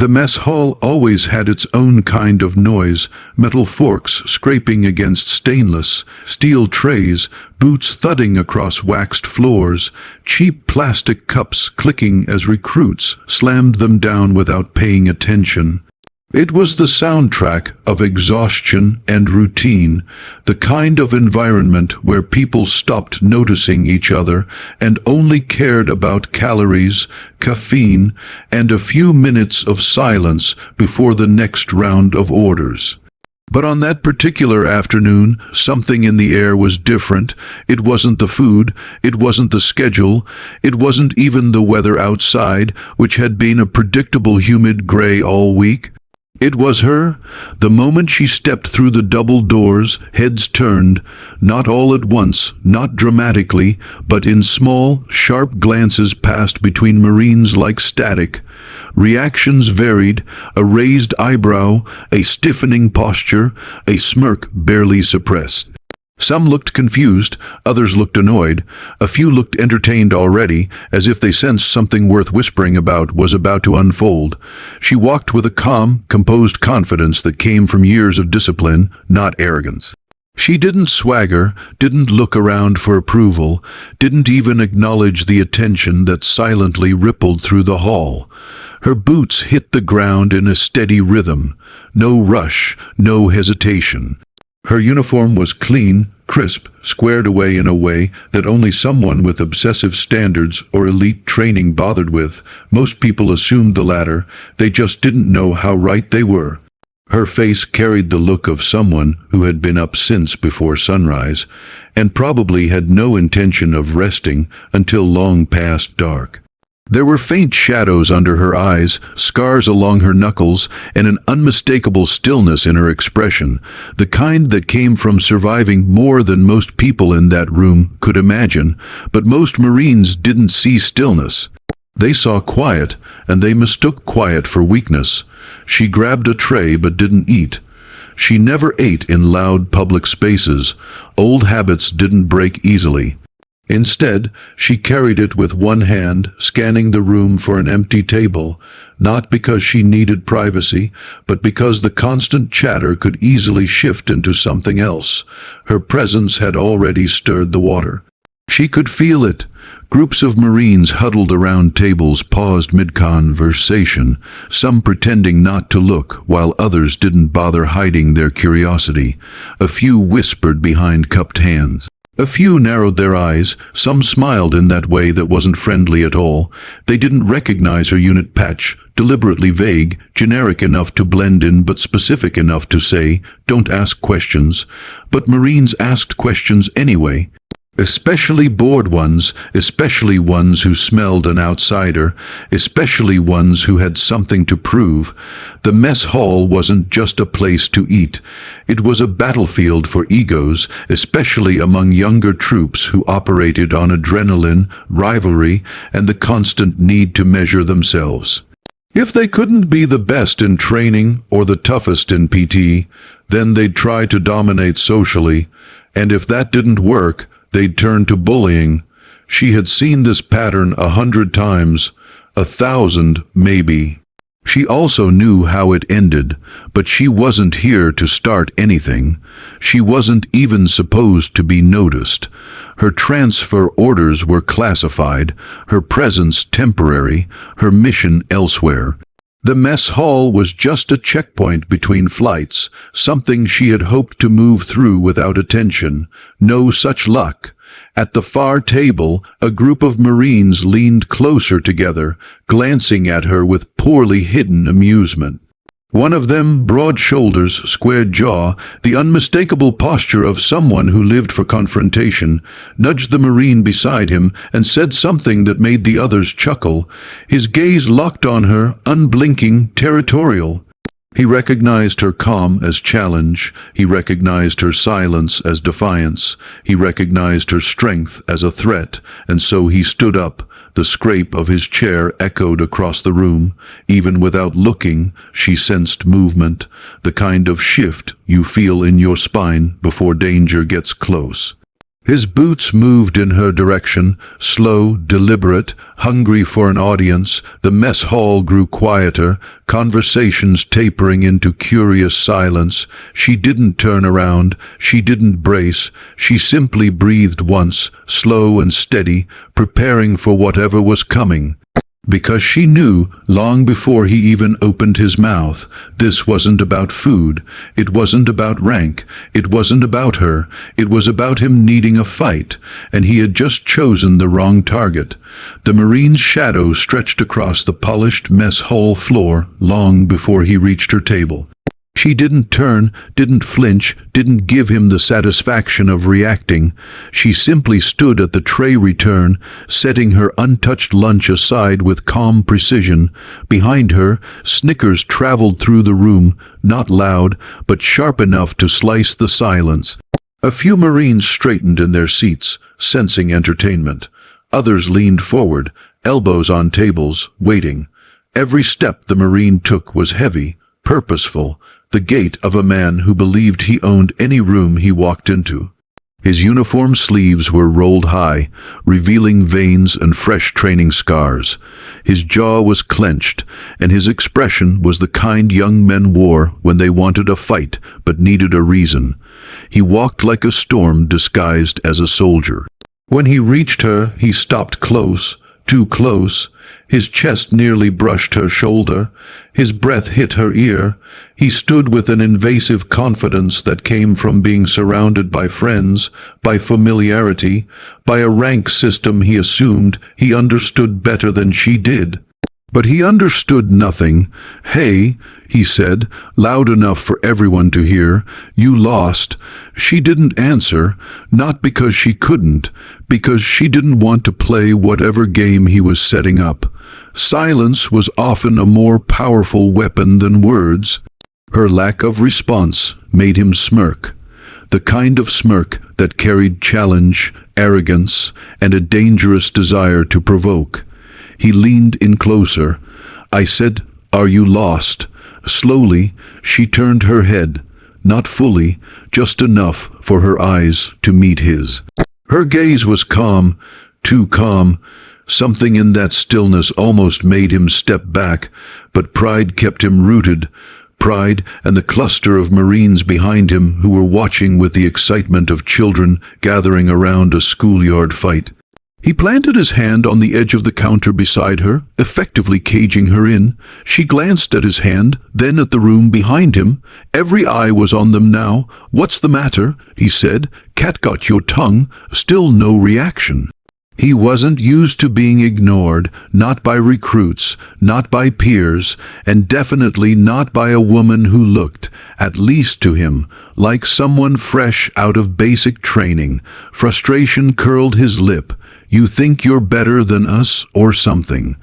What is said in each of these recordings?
The mess hall always had its own kind of noise, metal forks scraping against stainless steel trays, boots thudding across waxed floors, cheap plastic cups clicking as recruits slammed them down without paying attention. It was the soundtrack of exhaustion and routine, the kind of environment where people stopped noticing each other and only cared about calories, caffeine, and a few minutes of silence before the next round of orders. But on that particular afternoon, something in the air was different. It wasn't the food, it wasn't the schedule, it wasn't even the weather outside, which had been a predictable humid gray all week. It was her. The moment she stepped through the double doors, heads turned, not all at once, not dramatically, but in small, sharp glances passed between Marines like static. Reactions varied, a raised eyebrow, a stiffening posture, a smirk barely suppressed. Some looked confused, others looked annoyed, a few looked entertained already, as if they sensed something worth whispering about was about to unfold. She walked with a calm, composed confidence that came from years of discipline, not arrogance. She didn't swagger, didn't look around for approval, didn't even acknowledge the attention that silently rippled through the hall. Her boots hit the ground in a steady rhythm, no rush, no hesitation. Her uniform was clean, crisp, squared away in a way that only someone with obsessive standards or elite training bothered with. Most people assumed the latter, they just didn't know how right they were. Her face carried the look of someone who had been up since before sunrise, and probably had no intention of resting until long past dark. There were faint shadows under her eyes, scars along her knuckles, and an unmistakable stillness in her expression, the kind that came from surviving more than most people in that room could imagine. But most Marines didn't see stillness. They saw quiet, and they mistook quiet for weakness. She grabbed a tray but didn't eat. She never ate in loud public spaces. Old habits didn't break easily. Instead, she carried it with one hand, scanning the room for an empty table, not because she needed privacy, but because the constant chatter could easily shift into something else. Her presence had already stirred the water. She could feel it. Groups of Marines huddled around tables paused mid-conversation, some pretending not to look, while others didn't bother hiding their curiosity. A few whispered behind cupped hands. A few narrowed their eyes, some smiled in that way that wasn't friendly at all. They didn't recognize her unit patch, deliberately vague, generic enough to blend in but specific enough to say, "Don't ask questions." But Marines asked questions anyway. Especially bored ones, especially ones who smelled an outsider, especially ones who had something to prove. The mess hall wasn't just a place to eat. It was a battlefield for egos, especially among younger troops who operated on adrenaline, rivalry, and the constant need to measure themselves. If they couldn't be the best in training or the toughest in PT, then they'd try to dominate socially, and if that didn't work, they'd turn to bullying. She had seen this pattern 100 times, 1,000 maybe. She also knew how it ended, but she wasn't here to start anything. She wasn't even supposed to be noticed. Her transfer orders were classified, her presence temporary, her mission elsewhere. The mess hall was just a checkpoint between flights, something she had hoped to move through without attention. No such luck. At the far table, a group of Marines leaned closer together, glancing at her with poorly hidden amusement. One of them, broad shoulders, squared jaw, the unmistakable posture of someone who lived for confrontation, nudged the Marine beside him and said something that made the others chuckle. His gaze locked on her, unblinking, territorial. He recognized her calm as challenge. He recognized her silence as defiance. He recognized her strength as a threat, and so he stood up. The scrape of his chair echoed across the room. Even without looking, she sensed movement, the kind of shift you feel in your spine before danger gets close. His boots moved in her direction, slow, deliberate, hungry for an audience. The mess hall grew quieter, conversations tapering into curious silence. She didn't turn around, she didn't brace, she simply breathed once, slow and steady, preparing for whatever was coming. Because she knew, long before he even opened his mouth, this wasn't about food, it wasn't about rank, it wasn't about her, it was about him needing a fight, and he had just chosen the wrong target. The Marine's shadow stretched across the polished mess hall floor long before he reached her table. She didn't turn, didn't flinch, didn't give him the satisfaction of reacting. She simply stood at the tray return, setting her untouched lunch aside with calm precision. Behind her, snickers traveled through the room, not loud, but sharp enough to slice the silence. A few Marines straightened in their seats, sensing entertainment. Others leaned forward, elbows on tables, waiting. Every step the Marine took was heavy, purposeful, the gait of a man who believed he owned any room he walked into. His uniform sleeves were rolled high, revealing veins and fresh training scars. His jaw was clenched, and his expression was the kind young men wore when they wanted a fight but needed a reason. He walked like a storm disguised as a soldier. When he reached her, he stopped close, too close. His chest nearly brushed her shoulder. His breath hit her ear. He stood with an invasive confidence that came from being surrounded by friends, by familiarity, by a rank system he assumed he understood better than she did. But he understood nothing. "Hey," he said, loud enough for everyone to hear, "you lost." She didn't answer, not because she couldn't, because she didn't want to play whatever game he was setting up. Silence was often a more powerful weapon than words. Her lack of response made him smirk, the kind of smirk that carried challenge, arrogance, and a dangerous desire to provoke. He leaned in closer. "I said, are you lost?" Slowly, she turned her head, not fully, just enough for her eyes to meet his. Her gaze was calm, too calm. Something in that stillness almost made him step back, but pride kept him rooted. Pride and the cluster of Marines behind him who were watching with the excitement of children gathering around a schoolyard fight. He planted his hand on the edge of the counter beside her, effectively caging her in. She glanced at his hand, then at the room behind him. Every eye was on them now. "What's the matter?" he said. "Cat got your tongue." Still no reaction. He wasn't used to being ignored, not by recruits, not by peers, and definitely not by a woman who looked, at least to him, like someone fresh out of basic training. Frustration curled his lip. "You think you're better than us, or something."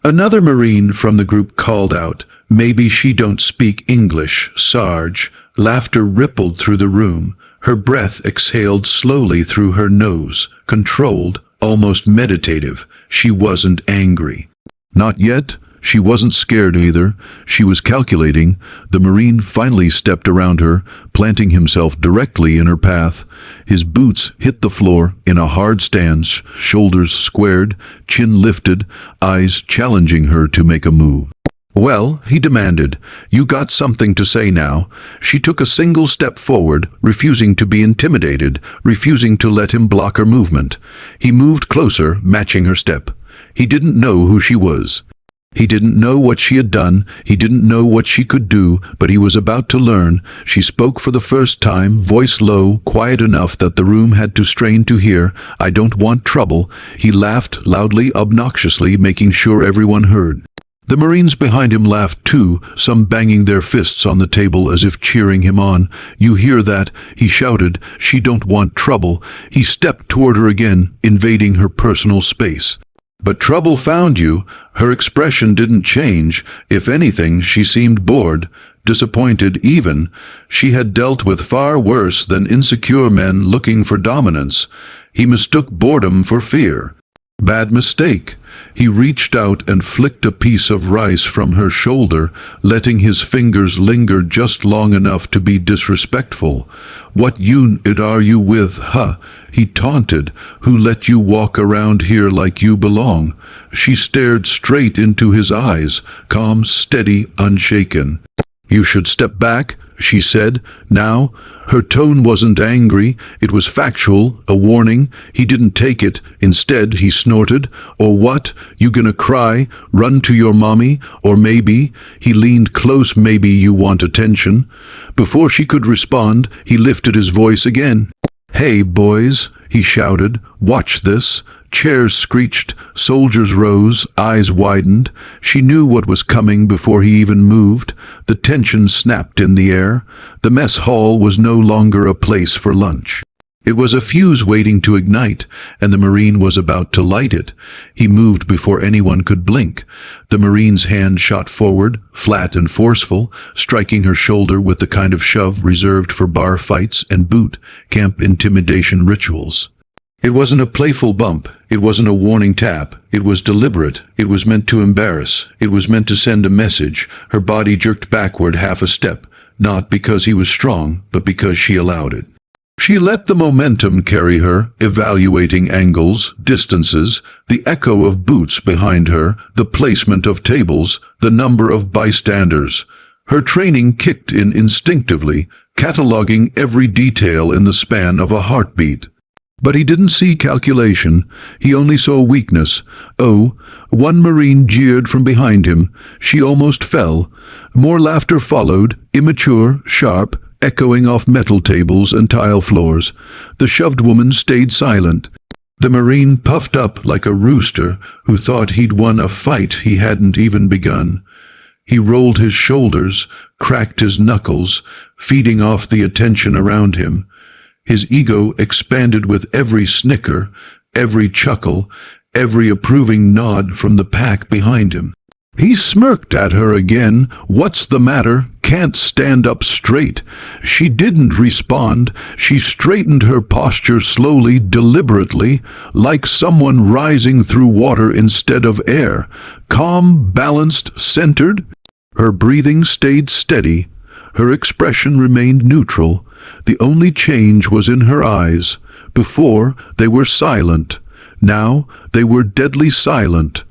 Another Marine from the group called out, "Maybe she don't speak English, Sarge." Laughter rippled through the room. Her breath exhaled slowly through her nose, controlled, almost meditative. She wasn't angry. Not yet. She wasn't scared either. She was calculating. The Marine finally stepped around her, planting himself directly in her path. His boots hit the floor in a hard stance, shoulders squared, chin lifted, eyes challenging her to make a move. "Well," he demanded, "you got something to say now." She took a single step forward, refusing to be intimidated, refusing to let him block her movement. He moved closer, matching her step. He didn't know who she was. He didn't know what she had done, he didn't know what she could do, but he was about to learn. She spoke for the first time, voice low, quiet enough that the room had to strain to hear. "I don't want trouble." He laughed, loudly, obnoxiously, making sure everyone heard. The Marines behind him laughed too, some banging their fists on the table as if cheering him on. "You hear that?" he shouted. "She don't want trouble." He stepped toward her again, invading her personal space. "But trouble found you." Her expression didn't change. If anything, she seemed bored, disappointed even. She had dealt with far worse than insecure men looking for dominance. He mistook boredom for fear. Bad mistake. He reached out and flicked a piece of rice from her shoulder, letting his fingers linger just long enough to be disrespectful. What unit are you with, huh? He taunted. Who let you walk around here like you belong? She stared straight into his eyes, calm, steady, unshaken. You should step back, she said. Now, her tone wasn't angry, it was factual, a warning. He didn't take it. Instead, he snorted. Or what? You gonna cry? Run to your mommy? Or maybe? He leaned close. Maybe you want attention? Before she could respond, he lifted his voice again. Hey, boys, he shouted. Watch this. Chairs screeched, soldiers rose, eyes widened. She knew what was coming before he even moved. The tension snapped in the air. The mess hall was no longer a place for lunch. It was a fuse waiting to ignite, and the Marine was about to light it. He moved before anyone could blink. The Marine's hand shot forward, flat and forceful, striking her shoulder with the kind of shove reserved for bar fights and boot camp intimidation rituals. It wasn't a playful bump. It wasn't a warning tap. It was deliberate. It was meant to embarrass. It was meant to send a message. Her body jerked backward half a step, not because he was strong, but because she allowed it. She let the momentum carry her, evaluating angles, distances, the echo of boots behind her, the placement of tables, the number of bystanders. Her training kicked in instinctively, cataloging every detail in the span of a heartbeat. But he didn't see calculation. He only saw weakness. Oh, one Marine jeered from behind him. She almost fell. More laughter followed, immature, sharp, echoing off metal tables and tile floors. The shoved woman stayed silent. The Marine puffed up like a rooster who thought he'd won a fight he hadn't even begun. He rolled his shoulders, cracked his knuckles, feeding off the attention around him. His ego expanded with every snicker, every chuckle, every approving nod from the pack behind him. He smirked at her again. What's the matter? Can't stand up straight. She didn't respond. She straightened her posture slowly, deliberately, like someone rising through water instead of air. Calm, balanced, centered. Her breathing stayed steady. Her expression remained neutral. The only change was in her eyes. Before, they were silent. Now, they were deadly silent.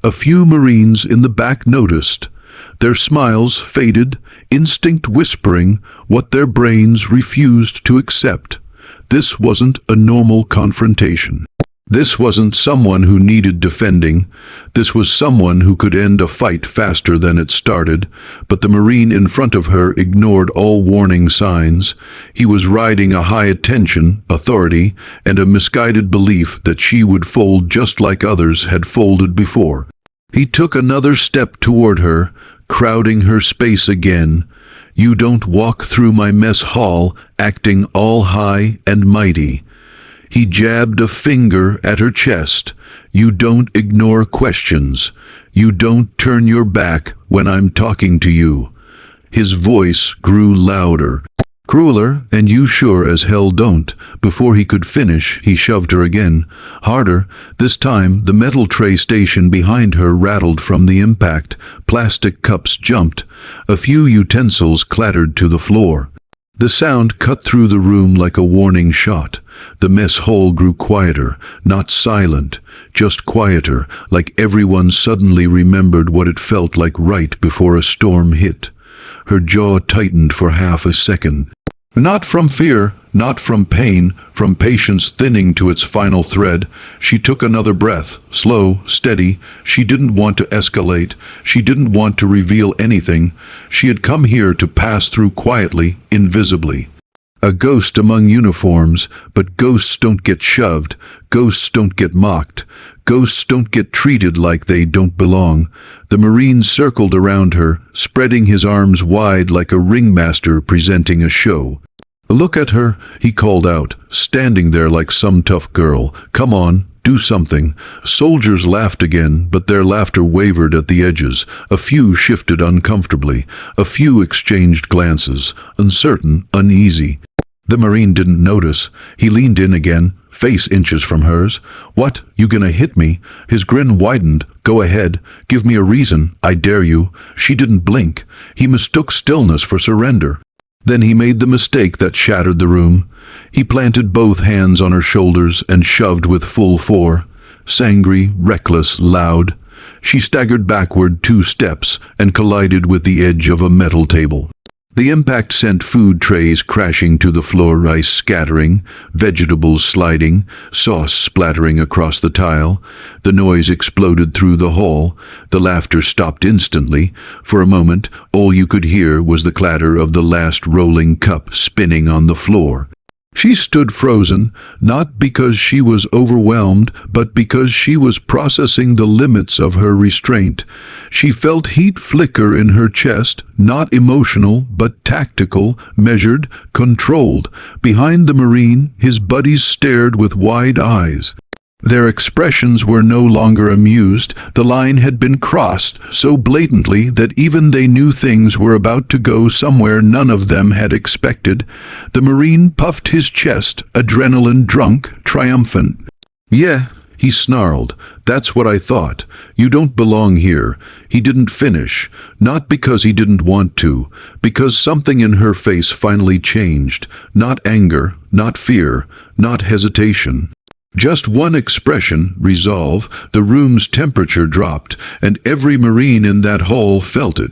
A few Marines in the back noticed. Their smiles faded, instinct whispering what their brains refused to accept. This wasn't a normal confrontation. This wasn't someone who needed defending. This was someone who could end a fight faster than it started. But the Marine in front of her ignored all warning signs. He was riding a high attention, authority, and a misguided belief that she would fold just like others had folded before. He took another step toward her, crowding her space again. You don't walk through my mess hall acting all high and mighty. He jabbed a finger at her chest. You don't ignore questions. You don't turn your back when I'm talking to you. His voice grew louder. Crueler, and you sure as hell don't. Before he could finish, he shoved her again. Harder. This time, the metal tray station behind her rattled from the impact. Plastic cups jumped. A few utensils clattered to the floor. The sound cut through the room like a warning shot. The mess hall grew quieter, not silent, just quieter, like everyone suddenly remembered what it felt like right before a storm hit. Her jaw tightened for half a second. Not from fear, not from pain, from patience thinning to its final thread. She took another breath, slow, steady. She didn't want to escalate. She didn't want to reveal anything. She had come here to pass through quietly, invisibly. A ghost among uniforms, but ghosts don't get shoved. Ghosts don't get mocked. Ghosts don't get treated like they don't belong. The Marine circled around her, spreading his arms wide like a ringmaster presenting a show. Look at her, he called out, standing there like some tough girl. Come on, do something. Soldiers laughed again, but their laughter wavered at the edges. A few shifted uncomfortably. A few exchanged glances, uncertain, uneasy. The Marine didn't notice. He leaned in again, face inches from hers. "What, you gonna hit me?" His grin widened. "Go ahead. Give me a reason. I dare you." She didn't blink. He mistook stillness for surrender. Then he made the mistake that shattered the room. He planted both hands on her shoulders and shoved with full force. Angry, reckless, loud. She staggered backward 2 steps and collided with the edge of a metal table. The impact sent food trays crashing to the floor, rice scattering, vegetables sliding, sauce splattering across the tile. The noise exploded through the hall. The laughter stopped instantly. For a moment, all you could hear was the clatter of the last rolling cup spinning on the floor. She stood frozen, not because she was overwhelmed, but because she was processing the limits of her restraint. She felt heat flicker in her chest, not emotional, but tactical, measured, controlled. Behind the Marine, his buddies stared with wide eyes. Their expressions were no longer amused. The line had been crossed so blatantly that even they knew things were about to go somewhere none of them had expected. The Marine puffed his chest, adrenaline drunk, triumphant. "Yeah," he snarled. "That's what I thought. You don't belong here." He didn't finish, not because he didn't want to, because something in her face finally changed. Not anger, not fear, not hesitation. Just one expression, resolve. The room's temperature dropped, and every Marine in that hall felt it.